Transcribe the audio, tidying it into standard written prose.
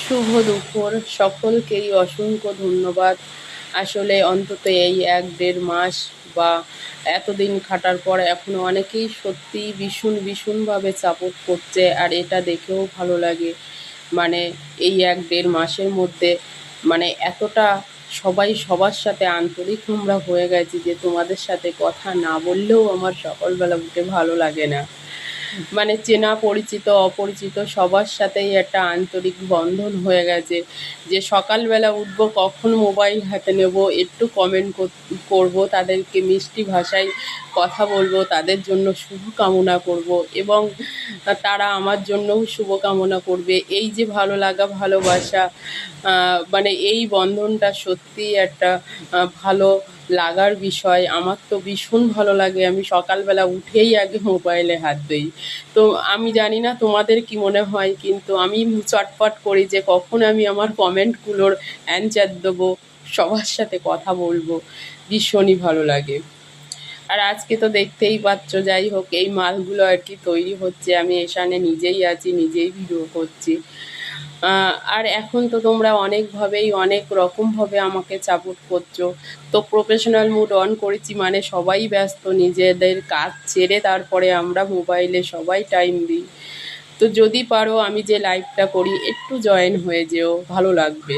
শুভ দুপুর সকলকেই অসংখ্য ধন্যবাদ। আসলে অন্তত এই ১-১.৫ মাস বা এতদিন খাটার পর এখনও অনেকেই সত্যিই ভীষণভাবে সাপোর্ট করছে, আর এটা দেখেও ভালো লাগে। মানে এই ১-১.৫ মাসের মধ্যে মানে এতটা সবাই সবার সাথে আন্তরিক আমরা হয়ে গেছি যে তোমাদের সাথে কথা না বললেও আমার সকালবেলা উঠে ভালো লাগে না। মানে চেনা পরিচিত অপরিচিত সবার সাথেই একটা আন্তরিক বন্ধন হয়ে গেছে যে সকালবেলা উঠবো, কখন মোবাইল হাতে নেব, একটু কমেন্ট করব, তাদেরকে মিষ্টি ভাষায় কথা বলবো, তাদের জন্য শুভকামনা করব এবং তারা আমার জন্যও শুভকামনা করবে। এই যে ভালো লাগা ভালোবাসা, মানে এই বন্ধনটা সত্যিই একটা ভালো লাগার বিষয়। আমার তো ভীষণ ভালো লাগে, আমি সকালবেলা উঠেই আগে মোবাইলে হাত দিই। তো আমি জানি না তোমাদের কি মনে হয়, কিন্তু আমি চটপট করি যে কখন আমি আমার কমেন্টগুলোর অ্যানসার দেবো, সবার সাথে কথা বলবো। ভীষণই ভালো লাগে। আর আজকে তো দেখতেই পাচ্ছ, যাই হোক এই মালগুলো আর কি তৈরি হচ্ছে, আমি এখানে নিজেই আছি, নিজেই ভিডিও করছি। আর এখন তো তোমরা অনেকভাবেই অনেক রকমভাবে আমাকে সাপোর্ট করছো। তো প্রফেশনাল মুড অন করেছি মানে সবাই ব্যস্ত, নিজেদের কাজ ছেড়ে তারপরে আমরা মোবাইলে সবাই টাইম দিই। তো যদি পারো আমি যে লাইভটা করি একটু জয়েন হয়ে যেও, ভালো লাগবে।